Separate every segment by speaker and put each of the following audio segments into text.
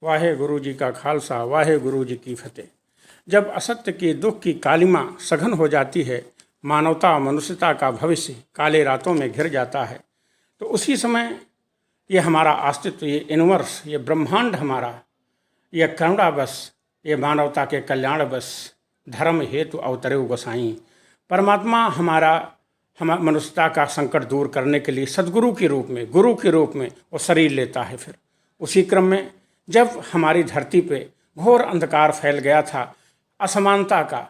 Speaker 1: वाहे गुरु जी का खालसा, वाहे गुरु जी की फतेह। जब असत्य की दुख की कालिमा सघन हो जाती है, मानवता मनुष्यता का भविष्य काले रातों में घिर जाता है, तो उसी समय ये हमारा अस्तित्व, ये यूनिवर्स, ये ब्रह्मांड हमारा, ये करुणा बस, ये मानवता के कल्याण बस, धर्म हेतु अवतरे गोसाई परमात्मा हमारा हम मनुष्यता का संकट दूर करने के लिए सदगुरु के रूप में, गुरु के रूप में वो शरीर लेता है। फिर उसी क्रम में जब हमारी धरती पे घोर अंधकार फैल गया था, असमानता का,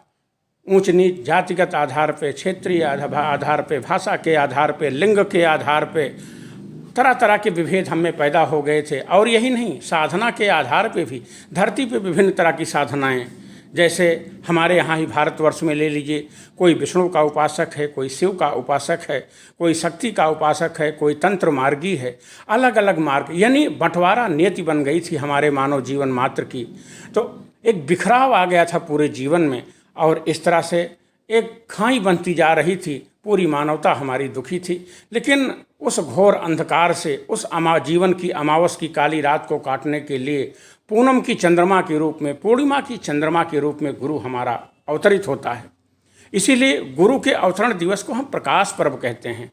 Speaker 1: ऊंच नीच, जातिगत आधार पे, क्षेत्रीय आधार पे, भाषा के आधार पे, लिंग के आधार पे तरह तरह के विभेद हम में पैदा हो गए थे। और यही नहीं, साधना के आधार पे भी धरती पे विभिन्न तरह की साधनाएं, जैसे हमारे यहाँ ही भारतवर्ष में ले लीजिए, कोई विष्णु का उपासक है, कोई शिव का उपासक है, कोई शक्ति का उपासक है, कोई तंत्र मार्गी है, अलग अलग मार्ग, यानी बंटवारा नियति बन गई थी हमारे मानव जीवन मात्र की। तो एक बिखराव आ गया था पूरे जीवन में, और इस तरह से एक खाई बनती जा रही थी, पूरी मानवता हमारी दुखी थी। लेकिन उस घोर अंधकार से, उस जीवन की अमावस की काली रात को काटने के लिए पूनम की चंद्रमा के रूप में, पूर्णिमा की चंद्रमा के रूप में गुरु हमारा अवतरित होता है। इसीलिए गुरु के अवतरण दिवस को हम प्रकाश पर्व कहते हैं,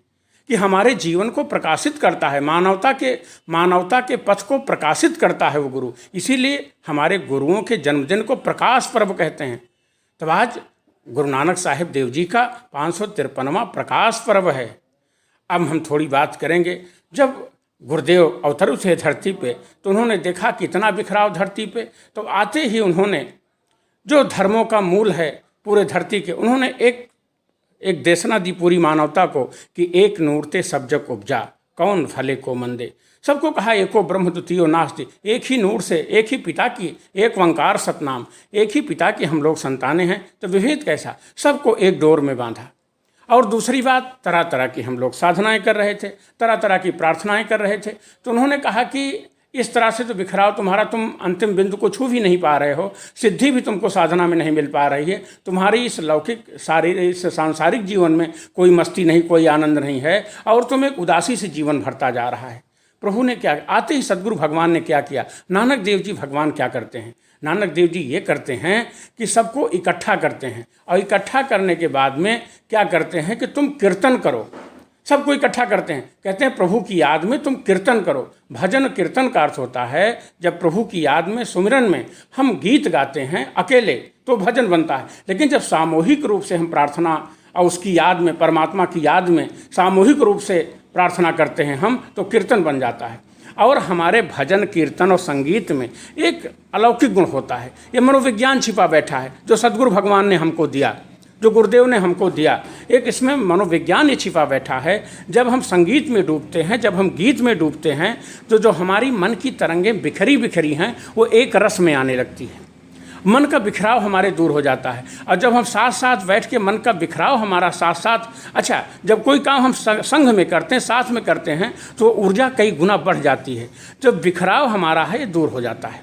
Speaker 1: कि हमारे जीवन को प्रकाशित करता है, मानवता के पथ को प्रकाशित करता है वो गुरु। इसीलिए हमारे गुरुओं के जन्मदिन को प्रकाश पर्व कहते हैं। तो आज गुरु नानक साहिब देव जी का 553वां प्रकाश पर्व है। अब हम थोड़ी बात करेंगे, जब गुरुदेव अवतरित थे धरती पे, तो उन्होंने देखा कितना बिखराव धरती पे। तो आते ही उन्होंने जो धर्मों का मूल है पूरे धरती के, उन्होंने एक देशना दी पूरी मानवता को, कि एक नूर ते सब जग उपजा, कौन भले को मंदे। सबको कहा एको ब्रह्म द्वितीयो नास्ति, एक ही नूर से, एक ही पिता की, एक ओंकार सतनाम, एक ही पिता की हम लोग संतानें हैं, तो विभेद कैसा, सबको एक डोर में बांधा। और दूसरी बात, तरह तरह की हम लोग साधनाएं कर रहे थे, तरह तरह की प्रार्थनाएं कर रहे थे। तो उन्होंने कहा कि इस तरह से तो बिखराव तुम्हारा, तुम अंतिम बिंदु को छू भी नहीं पा रहे हो, सिद्धि भी तुमको साधना में नहीं मिल पा रही है, तुम्हारी इस लौकिक इस सांसारिक जीवन में कोई मस्ती नहीं, कोई आनंद नहीं है, और तुम एक उदासी से जीवन भरता जा रहा है। प्रभु ने क्या, आते ही सदगुरु भगवान ने क्या किया, नानक देव जी भगवान क्या करते हैं, नानक देव जी ये करते हैं कि सबको इकट्ठा करते हैं, और इकट्ठा करने के बाद में क्या करते हैं कि तुम कीर्तन करो। सबको इकट्ठा करते हैं, कहते हैं प्रभु की याद में तुम कीर्तन करो। भजन कीर्तन का अर्थ होता है, जब प्रभु की याद में, सुमिरन में हम गीत गाते हैं अकेले तो भजन बनता है, लेकिन जब सामूहिक रूप से हम प्रार्थना और उसकी याद में, परमात्मा की याद में सामूहिक रूप से प्रार्थना करते हैं हम, तो कीर्तन बन जाता है। और हमारे भजन कीर्तन और संगीत में एक अलौकिक गुण होता है, ये मनोविज्ञान छिपा बैठा है, जो सदगुरु भगवान ने हमको दिया, जो गुरुदेव ने हमको दिया। एक इसमें मनोविज्ञान ये छिपा बैठा है। जब हम संगीत में डूबते हैं, जब हम गीत में डूबते हैं, तो जो हमारी मन की तरंगें बिखरी बिखरी हैं, वो एक रस में आने लगती हैं, मन का बिखराव हमारे दूर हो जाता है। और जब हम साथ साथ बैठ के मन का बिखराव हमारा साथ साथ, अच्छा, जब कोई काम हम संघ में करते हैं, साथ में करते हैं, तो ऊर्जा कई गुना बढ़ जाती है। जब बिखराव हमारा है ये दूर हो जाता है,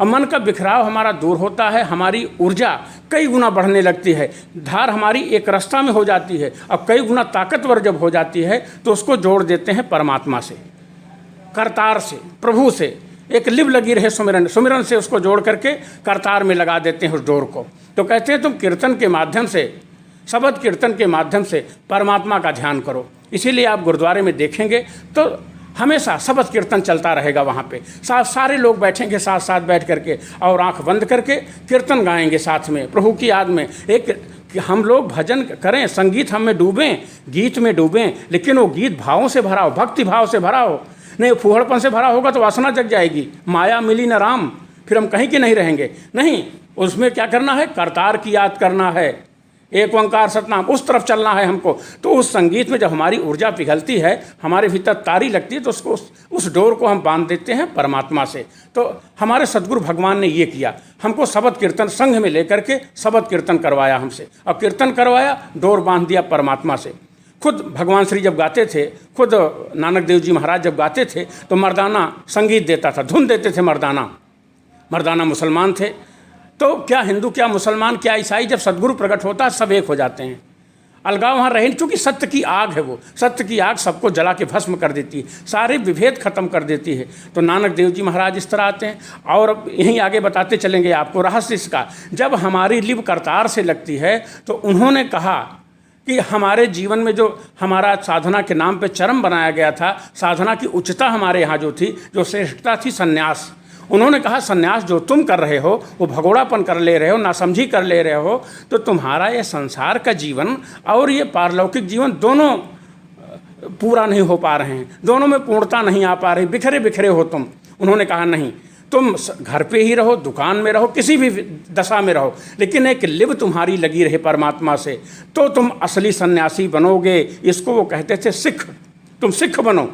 Speaker 1: और मन का बिखराव हमारा दूर होता है, हमारी ऊर्जा कई गुना बढ़ने लगती है, धार हमारी एक रास्ता में हो जाती है, और कई गुना ताकतवर जब हो जाती है, तो उसको जोड़ देते हैं परमात्मा से, करतार से, प्रभु से। एक लिव लगी रहे सुमिरन से उसको जोड़ करके करतार में लगा देते हैं उस डोर को। तो कहते हैं तुम कीर्तन के माध्यम से, शब्द कीर्तन के माध्यम से परमात्मा का ध्यान करो। इसीलिए आप गुरुद्वारे में देखेंगे तो हमेशा शब्द कीर्तन चलता रहेगा। वहाँ पे सारे लोग बैठेंगे साथ साथ बैठ करके, और आंख बंद करके कीर्तन गाएंगे साथ में, प्रभु की याद में। एक कि हम लोग भजन करें, संगीत हम में डूबें, गीत में डूबें, लेकिन वो गीत भावों से भरा हो, भक्ति भाव से भरा हो। नहीं, फूहड़पन से भरा होगा तो वासना जग जाएगी, माया मिली न राम, फिर हम कहीं के नहीं रहेंगे। नहीं, उसमें क्या करना है, करतार की याद करना है, एक ओंकार सतनाम, उस तरफ चलना है हमको। तो उस संगीत में जब हमारी ऊर्जा पिघलती है, हमारे भीतर तारी लगती है, तो उसको उस डोर को हम बांध देते हैं परमात्मा से। तो हमारे सदगुरु भगवान ने ये किया, हमको शब्द कीर्तन संघ में लेकर के शब्द कीर्तन करवाया हमसे, और कीर्तन करवाया, डोर बांध दिया परमात्मा से। खुद भगवान श्री जब गाते थे, खुद नानक देव जी महाराज जब गाते थे, तो मर्दाना संगीत देता था, धुन देते थे मर्दाना मुसलमान थे। तो क्या हिंदू, क्या मुसलमान, क्या ईसाई, जब सदगुरु प्रकट होता है सब एक हो जाते हैं। अलगाव वहाँ रहे, क्योंकि सत्य की आग है वो, सत्य की आग सबको जला के भस्म कर देती है, सारे विभेद खत्म कर देती है। तो नानक देव जी महाराज इस तरह आते हैं और अब यहीं आगे बताते चलेंगे आपको रहस्य इसका। जब हमारी लिव करतार से लगती है तो उन्होंने कहा कि हमारे जीवन में जो हमारा साधना के नाम पे चरम बनाया गया था, साधना की उच्चता हमारे यहाँ जो थी, जो श्रेष्ठता थी, सन्यास। उन्होंने कहा सन्यास जो तुम कर रहे हो वो भगोड़ापन कर ले रहे हो, नासमझी कर ले रहे हो, तो तुम्हारा ये संसार का जीवन और ये पारलौकिक जीवन दोनों पूरा नहीं हो पा रहे हैं, दोनों में पूर्णता नहीं आ पा रही, बिखरे बिखरे हो तुम। उन्होंने कहा नहीं, तुम घर पे ही रहो, दुकान में रहो, किसी भी दशा में रहो, लेकिन एक लिव तुम्हारी लगी रहे परमात्मा से, तो तुम असली सन्यासी बनोगे। इसको वो कहते थे सिख। तुम सिख बनो,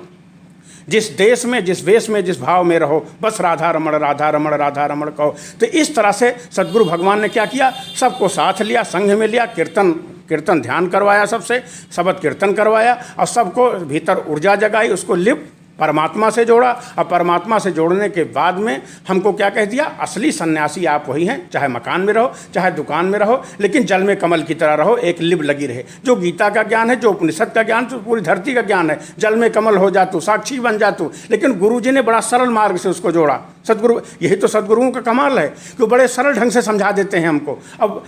Speaker 1: जिस देश में, जिस वेश में, जिस भाव में रहो, बस राधा रमण राधा रमण राधा रमण कहो। तो इस तरह से सद्गुरु भगवान ने क्या किया, सबको साथ लिया, संघ में लिया, कीर्तन ध्यान करवाया, सबसे शब्द कीर्तन करवाया और सबको भीतर ऊर्जा जगाई, उसको लिप परमात्मा से जोड़ा। और परमात्मा से जोड़ने के बाद में हमको क्या कह दिया, असली सन्यासी आप वही हैं, चाहे मकान में रहो, चाहे दुकान में रहो, लेकिन जल में कमल की तरह रहो, एक लिब लगी रहे। जो गीता का ज्ञान है, जो उपनिषद का ज्ञान, जो पूरी धरती का ज्ञान है, जल में कमल हो जा तू, साक्षी बन जा तू। लेकिन गुरु जी ने बड़ा सरल मार्ग से उसको जोड़ा। सदगुरु, यही तो सदगुरुओं का कमाल है कि वो बड़े सरल ढंग से समझा देते हैं हमको। अब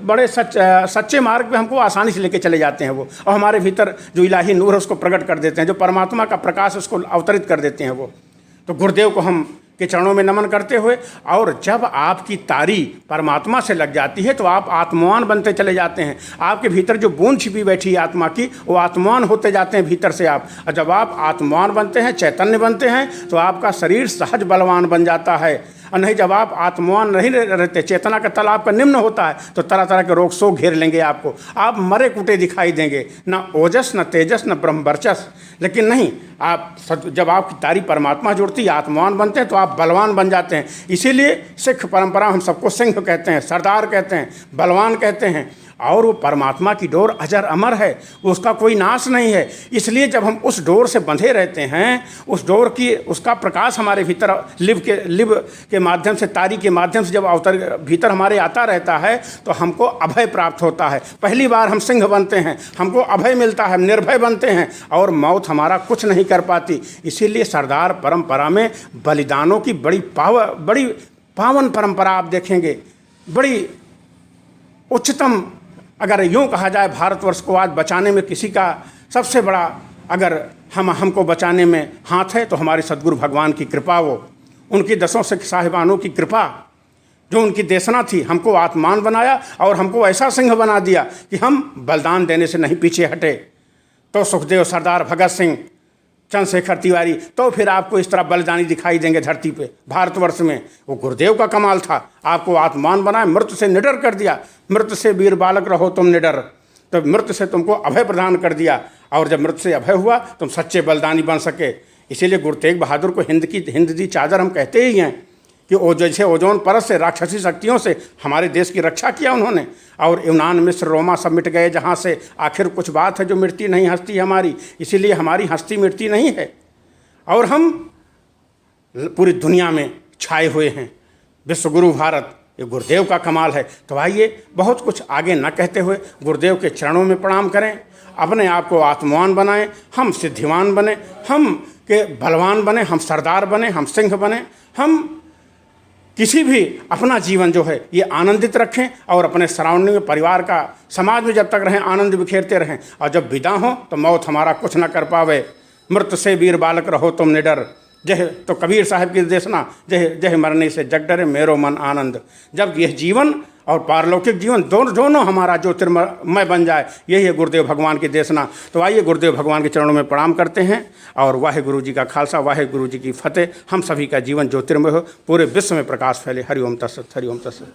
Speaker 1: बड़े सच्चे मार्ग पे हमको आसानी से लेके चले जाते हैं वो, और हमारे भीतर जो इलाही नूर है उसको प्रकट कर देते हैं, जो परमात्मा का प्रकाश उसको अवतरित कर देते हैं वो। तो गुरुदेव को हम के चरणों में नमन करते हुए, और जब आपकी तारी परमात्मा से लग जाती है तो आप आत्मवान बनते चले जाते हैं। आपके भीतर जो बूंद छिपी बैठी है आत्मा की, वो आत्मवान होते जाते हैं भीतर से आप। और जब आप आत्मवान बनते हैं, चैतन्य बनते हैं, तो आपका शरीर सहज बलवान बन जाता है। और नहीं, जब आप आत्मवान नहीं रहते, चेतना का तल आपका निम्न होता है, तो तरह तरह के रोग शोक घेर लेंगे आपको, आप मरे कुटे दिखाई देंगे, ना ओजस, न तेजस, न ब्रह्मवर्चस। लेकिन नहीं, आप जब आपकी तारी परमात्मा जुड़ती है, आत्मवान बनते हैं, तो आप बलवान बन जाते हैं। इसीलिए सिख परंपरा हम सबको सिंह कहते हैं, सरदार कहते हैं, बलवान कहते हैं। और वो परमात्मा की डोर अजर अमर है, उसका कोई नाश नहीं है। इसलिए जब हम उस डोर से बंधे रहते हैं, उस डोर की, उसका प्रकाश हमारे भीतर लिव के माध्यम से, तारी के माध्यम से जब भीतर हमारे आता रहता है, तो हमको अभय प्राप्त होता है। पहली बार हम सिंह बनते हैं, हमको अभय मिलता है, निर्भय बनते हैं, और मौत हमारा कुछ नहीं कर पाती। इसीलिए सरदार परंपरा में बलिदानों की बड़ी पावन परंपरा आप देखेंगे, बड़ी उच्चतम। अगर यूँ कहा जाए, भारतवर्ष को आज बचाने में किसी का सबसे बड़ा अगर हमको बचाने में हाथ है, तो हमारे सद्गुरु भगवान की कृपा, वो उनकी दसों सिख साहिबानों की कृपा, जो उनकी देशना थी, हमको आत्मान बनाया और हमको ऐसा सिंह बना दिया कि हम बलिदान देने से नहीं पीछे हटे। तो सुखदेव, सरदार भगत सिंह, चंद्रशेखर तिवारी, तो फिर आपको इस तरह बलिदानी दिखाई देंगे धरती पे, भारतवर्ष में। वो गुरुदेव का कमाल था, आपको आत्मान बनाया, मृत्यु से निडर कर दिया। मृत्यु से वीर बालक रहो तुम निडर, तो मृत्यु से तुमको अभय प्रदान कर दिया। और जब मृत्यु से अभय हुआ, तुम सच्चे बलिदानी बन सके। इसीलिए गुरु तेग बहादुर को हिंद दी चादर हम कहते ही हैं कि वो जैसे ओजोन परत से, राक्षसी शक्तियों से हमारे देश की रक्षा किया उन्होंने। और यूनान, मिस्र, रोमा सब मिट गए जहाँ से। आखिर कुछ बात है जो मिटती नहीं, हस्ती हमारी। इसीलिए हमारी हस्ती मिटती नहीं है, और हम पूरी दुनिया में छाए हुए हैं। विश्वगुरु भारत, ये गुरुदेव का कमाल है। तो आइए, बहुत कुछ आगे न कहते हुए गुरुदेव के चरणों में प्रणाम करें, अपने आप को आत्मवान बनाएं, हम सिद्धिवान बने, हम के बलवान बने, हम सरदार बने, हम सिंह बने, हम किसी भी अपना जीवन जो है ये आनंदित रखें, और अपने सराउंडिंग में, परिवार का, समाज में जब तक रहें, आनंद बिखेरते रहें। और जब विदा हो तो मौत हमारा कुछ न कर पावे। मृत्यु से वीर बालक रहो तुम निडर, जय तो कबीर साहब की देशना, जय जय मरने से जग डरे मेरो मन आनंद। जब यह जीवन और पारलौकिक जीवन दोनों हमारा ज्योतिर्मय बन जाए, यही है गुरुदेव भगवान की देशना। तो आइए गुरुदेव भगवान के चरणों में प्रणाम करते हैं, और वाहे गुरु जी का खालसा, वाहे गुरु जी की फतेह। हम सभी का जीवन ज्योतिर्मय हो, पूरे विश्व में प्रकाश फैले। हरि ओम तत्सत, हरि ओम तत्सत।